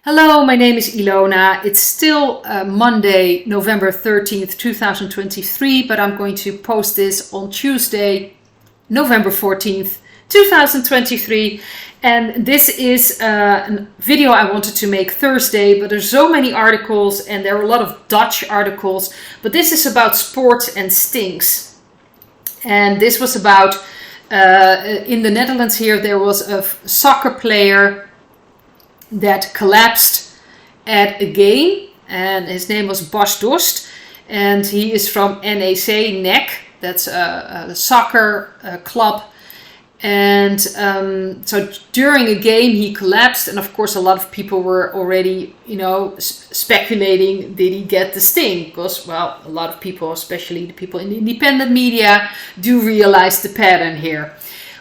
Hello, my name is Ilona. It's still Monday, November 13th, 2023, but I'm going to post this on Tuesday, November 14th, 2023. And this is a video I wanted to make Thursday, but there's so many articles and there are a lot of Dutch articles, but this is about sports and stinks. And this was about, in the Netherlands here, there was a soccer player that collapsed at a game, and his name was Bas Dost, and he is from NEC, that's a soccer club. And so during a game he collapsed, and of course a lot of people were already, speculating, did he get the sting? Because, well, a lot of people, especially the people in the independent media, do realize the pattern here.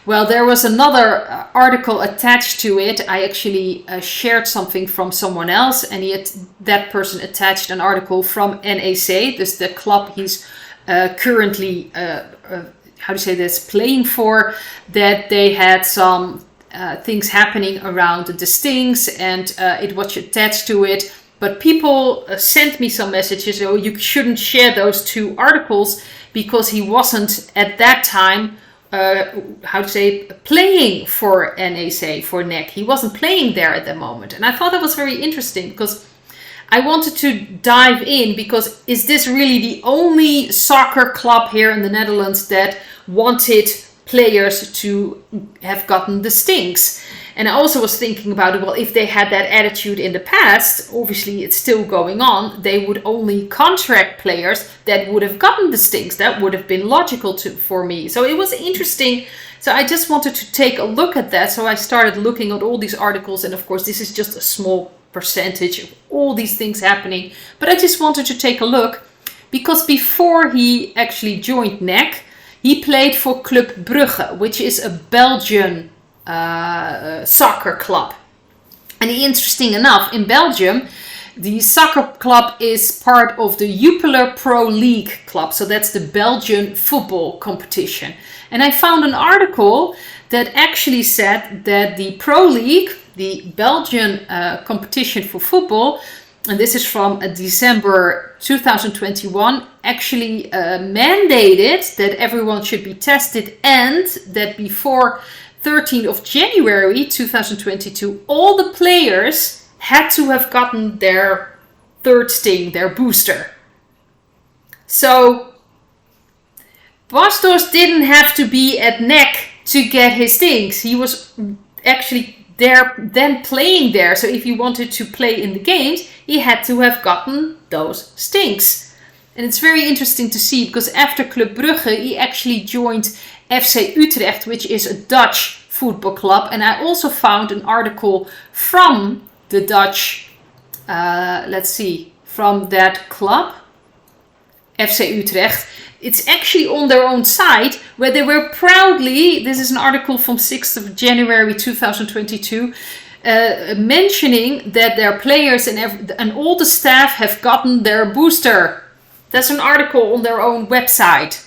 Well, there was another article attached to it. I actually shared something from someone else, and that person attached an article from NEC, this the club he's currently, playing for, that they had some things happening around the stings, and it was attached to it. But people sent me some messages, oh, you shouldn't share those two articles because he wasn't at that time playing for NEC, for NEC. He wasn't playing there at the moment. And I thought that was very interesting because I wanted to dive in, because is this really the only soccer club here in the Netherlands that wanted players to have gotten the stinks? And I also was thinking about it, well, if they had that attitude in the past, obviously it's still going on, they would only contract players that would have gotten the stinks. That would have been logical for me. So it was interesting. So I just wanted to take a look at that. So I started looking at all these articles, and of course this is just a small percentage of all these things happening. But I just wanted to take a look, because before he actually joined NEC, he played for Club Brugge, which is a Belgian soccer club. And interesting enough, in Belgium, the soccer club is part of the Jupiler Pro League club. So that's the Belgian football competition. And I found an article that actually said that the Pro League, the Belgian competition for football, and this is from December 2021, actually mandated that everyone should be tested, and that before 13th of January 2022, all the players had to have gotten their third sting, their booster. So Bas Dost didn't have to be at NEC to get his stings. He was actually there, then playing there. So if he wanted to play in the games, he had to have gotten those stinks. And it's very interesting to see, because after Club Brugge, he actually joined FC Utrecht, which is a Dutch football club. And I also found an article from the Dutch, from that club, FC Utrecht. It's actually on their own site, where they were proudly, this is an article from 6th of January 2022, mentioning that their players and all the staff have gotten their booster. That's an article on their own website.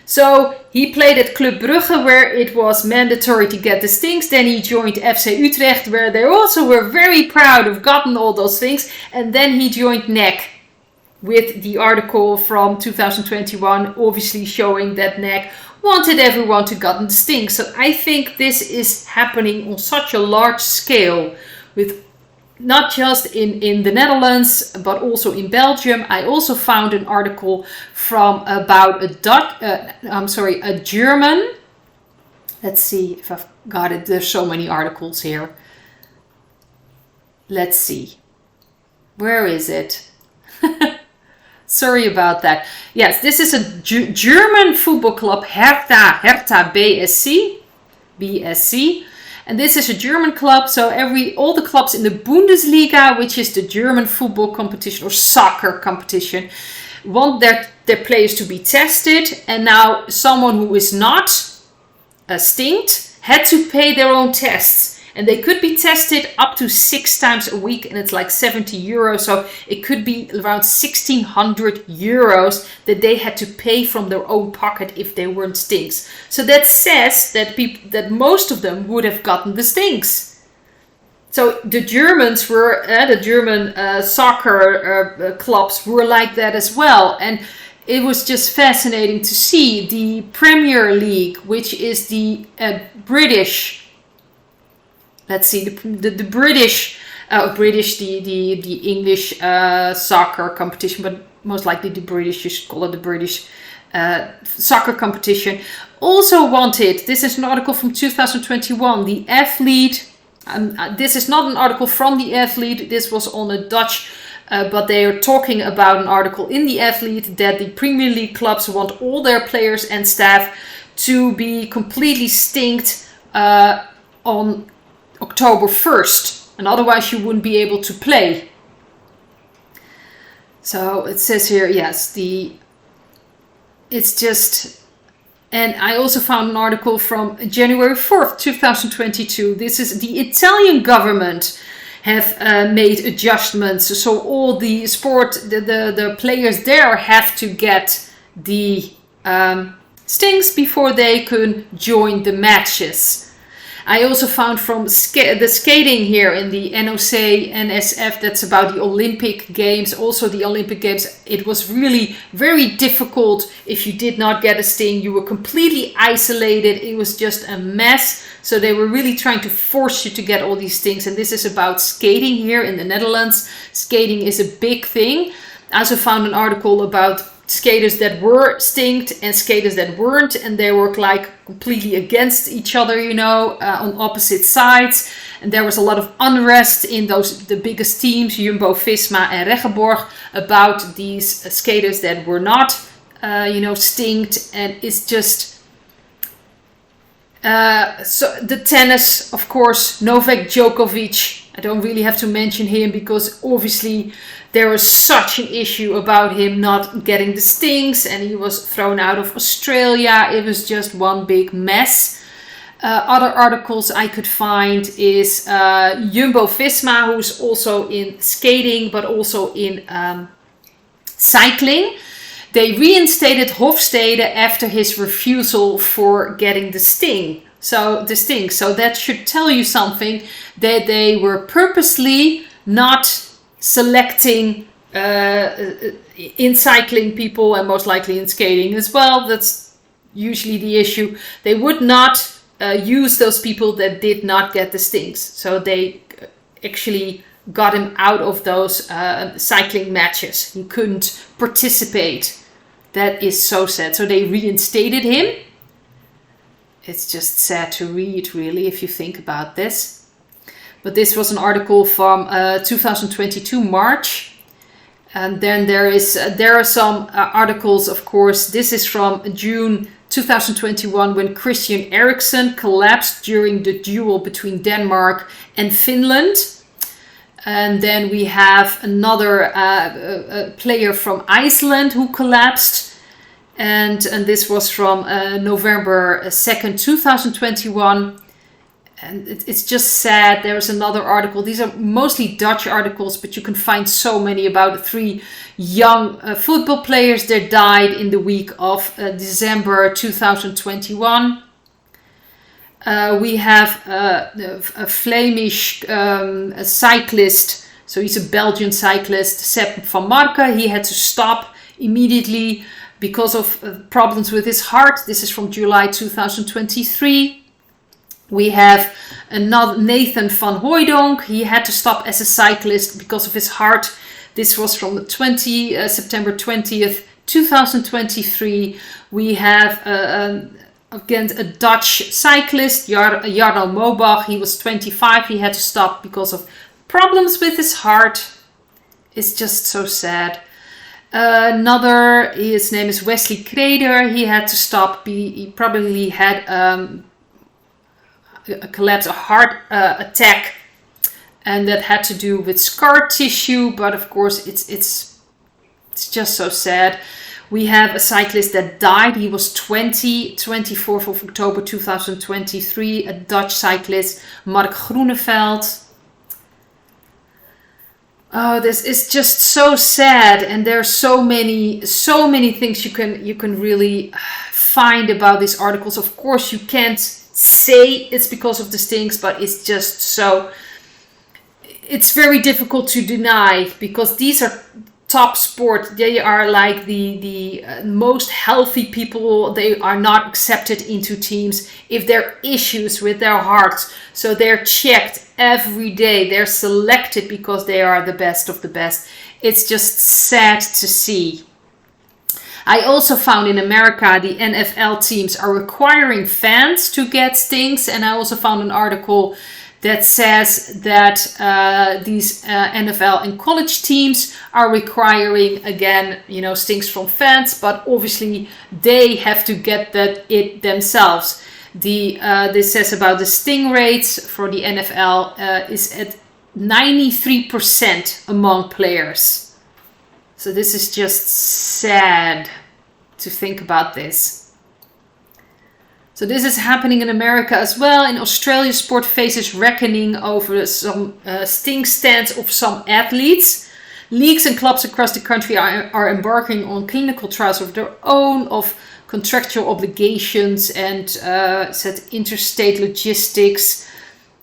So he played at Club Brugge, where it was mandatory to get the stinks. Then he joined FC Utrecht, where they also were very proud of gotten all those things. And then he joined NEC, with the article from 2021, obviously showing that NEC wanted everyone to gotten the stinks. So I think this is happening on such a large scale, with not just in the Netherlands, but also in Belgium. I also found an article from about a German. Let's see if I've got it. There's so many articles here. Let's see. Where is it? Sorry about that. Yes, this is a German football club, Hertha BSC. And this is a German club, so all the clubs in the Bundesliga, which is the German football competition or soccer competition, want their players to be tested. And now someone who is not stinked had to pay their own tests. And they could be tested up to 6 times a week, and it's like 70 euros. So it could be around 1,600 euros that they had to pay from their own pocket if they weren't stinks. So that says that most of them would have gotten the stinks. So the Germans were, the German soccer clubs were like that as well. And it was just fascinating to see the Premier League, which is the British, let's see, the British, the English soccer competition, but most likely the British, you should call it the British soccer competition, also wanted, this is an article from 2021, the athlete, this is not an article from the athlete, this was on a Dutch, but they are talking about an article in the athlete that the Premier League clubs want all their players and staff to be completely stinked on October 1st, and otherwise you wouldn't be able to play. So it says here, yes, it's just, and I also found an article from January 4th, 2022. This is the Italian government have made adjustments. So all the the players there have to get the stings before they can join the matches. I also found from the skating here in the NOC, NSF, that's about the Olympic Games. Also the Olympic Games, it was really very difficult if you did not get a sting. You were completely isolated. It was just a mess. So they were really trying to force you to get all these stings. And this is about skating here in the Netherlands. Skating is a big thing. I also found an article about skaters that were stinged and skaters that weren't, and they were like completely against each other, you know, on opposite sides. And there was a lot of unrest in the biggest teams, Jumbo-Visma and Regenborg, about these skaters that were not, stinged. And it's just so the tennis, of course, Novak Djokovic. I don't really have to mention him because obviously there was such an issue about him not getting the stings, and he was thrown out of Australia. It was just one big mess. Other articles I could find is Jumbo-Visma, who's also in skating but also in cycling. They reinstated Hofstede after his refusal for getting the sting. So that should tell you something, that they were purposely not selecting in cycling people, and most likely in skating as well. That's usually the issue. They would not use those people that did not get the stings. So they actually got him out of those cycling matches. He couldn't participate. That is so sad. So they reinstated him. It's just sad to read, really, if you think about this. But this was an article from 2022 March. And then there are some articles, of course. This is from June 2021, when Christian Eriksen collapsed during the duel between Denmark and Finland. And then we have another player from Iceland who collapsed. And this was from November 2nd, 2021. And it's just sad. There's another article. These are mostly Dutch articles, but you can find so many about 3 young football players that died in the week of December 2021. We have a Flemish cyclist. So he's a Belgian cyclist, Sepp van Marken. He had to stop immediately because of problems with his heart. This is from July 2023. We have another Nathan van Hooijdonk. He had to stop as a cyclist because of his heart. This was from the September 20th, 2023. We have again a Dutch cyclist, Jarno Mobach. He was 25. He had to stop because of problems with his heart. It's just so sad. His name is Wesley Kreder. He had to stop. He probably had a collapse, a heart attack, and that had to do with scar tissue. But of course, it's just so sad. We have a cyclist that died. He was 24th of October 2023. A Dutch cyclist, Mark Groeneveld. Oh, this is just so sad, and there are so many things you can really find about these articles. Of course, you can't say it's because of the stings, but it's just so it's very difficult to deny, because these are top sport. They are like the most healthy people. They are not accepted into teams if there are issues with their hearts. So they're checked every day. They're selected because they are the best of the best. It's just sad to see. I also found in America the NFL teams are requiring fans to get stings, and I also found an article that says that these NFL and college teams are requiring, again, stings from fans, but obviously they have to get it themselves. This says about the sting rates for the NFL is at 93% among players. So this is just sad to think about this. So this is happening in America as well. In Australia, sport faces reckoning over some sting stands of some athletes. Leagues and clubs across the country are embarking on clinical trials of their own, of contractual obligations and said interstate logistics.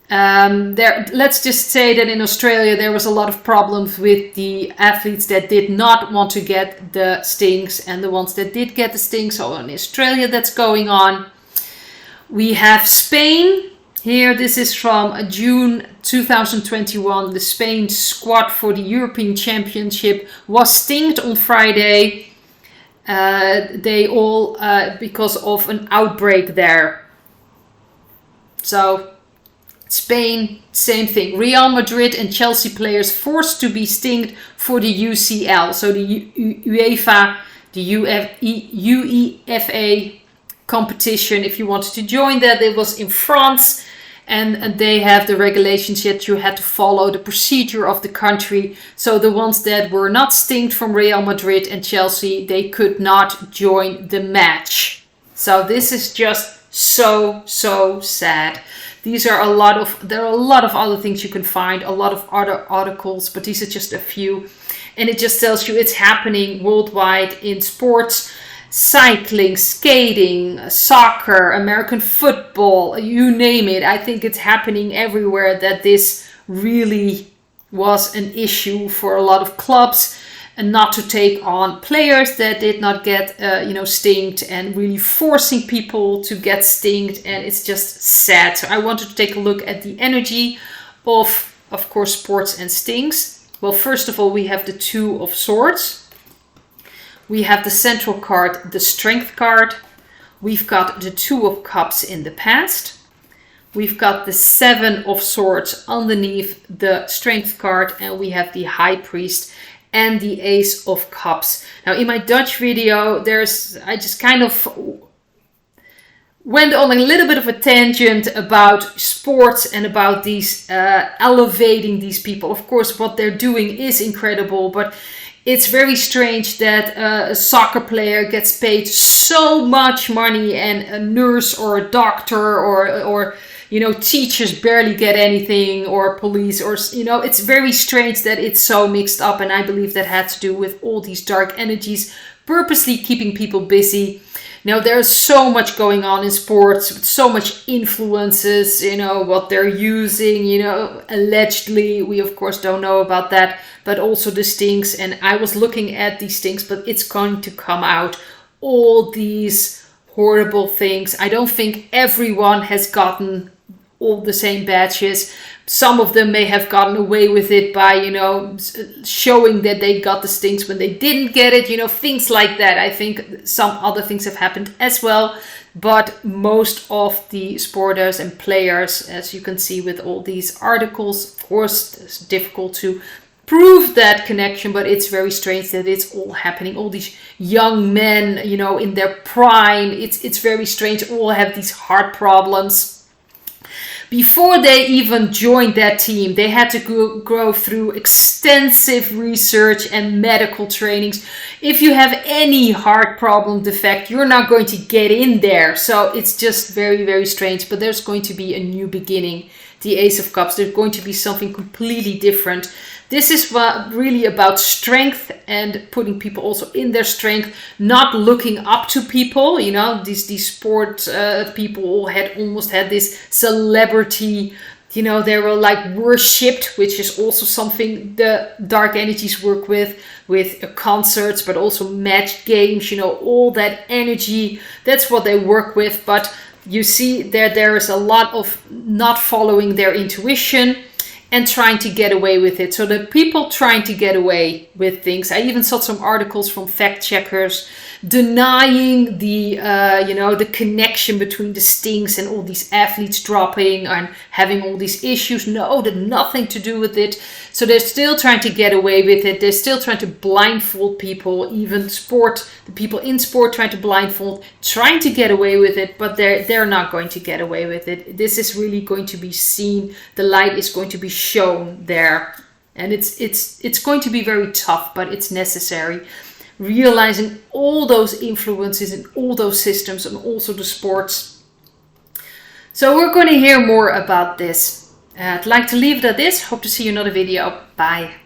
Let's just say that in Australia there was a lot of problems with the athletes that did not want to get the stings and the ones that did get the stings. So in Australia that's going on. We have Spain. Here, this is from June 2021. The Spain squad for the European Championship was stinged on Friday. They all, because of an outbreak there. So, Spain, same thing. Real Madrid and Chelsea players forced to be stinged for the UCL. So the UEFA, the UEFA competition. If you wanted to join that, it was in France, and they have the regulations that you had to follow the procedure of the country. So the ones that were not stinged from Real Madrid and Chelsea, they could not join the match. So this is just so sad. There are a lot of other things you can find, a lot of other articles, but these are just a few, and it just tells you it's happening worldwide in sports. Cycling, skating, soccer, American football, you name it. I think it's happening everywhere that this really was an issue for a lot of clubs, and not to take on players that did not get stinged, and really forcing people to get stinged, and it's just sad. So I wanted to take a look at the energy of course, sports and stings. Well, first of all, we have the Two of Swords. We have the central card, the Strength card. We've got the Two of Cups in the past. We've got the Seven of Swords underneath the Strength card. And we have the High Priest and the Ace of Cups. Now, in my Dutch video, I just kind of went on a little bit of a tangent about sports and about these elevating these people. Of course, what they're doing is incredible, but it's very strange that a soccer player gets paid so much money and a nurse or a doctor or teachers barely get anything, or police, or it's very strange that it's so mixed up. And I believe that had to do with all these dark energies purposely keeping people busy. Now, there's so much going on in sports, so much influences, what they're using, allegedly. We, of course, don't know about that, but also the stings. And I was looking at these things, but it's going to come out. All these horrible things. I don't think everyone has gotten all the same badges. Some of them may have gotten away with it by, showing that they got the stings when they didn't get it, things like that. I think some other things have happened as well. But most of the sporters and players, as you can see with all these articles, of course, it's difficult to prove that connection, but it's very strange that it's all happening. All these young men, in their prime, it's very strange, all have these heart problems. Before they even joined that team, they had to go through extensive research and medical trainings. If you have any heart problem defect, you're not going to get in there. So it's just very, very strange. But there's going to be a new beginning. The Ace of Cups, there's going to be something completely different. This is really about strength and putting people also in their strength, not looking up to people. These sport people almost had this celebrity you know, they were like worshipped, which is also something the dark energies work with concerts, but also match games, you know, all that energy, that's what they work with. But you see there is a lot of not following their intuition and trying to get away with it. So the people trying to get away with things. I even saw some articles from fact checkers denying the the connection between the stings and all these athletes dropping and having all these issues. No, that nothing to do with it. So they're still trying to get away with it. They're still trying to blindfold people. Even the people in sport trying to blindfold, trying to get away with it, but they're not going to get away with it. This is really going to be seen. The light is going to be shown there, and it's going to be very tough, but it's necessary. Realizing all those influences and all those systems and also the sports. So we're going to hear more about this. I'd like to leave it at this. Hope to see you in another video. Bye.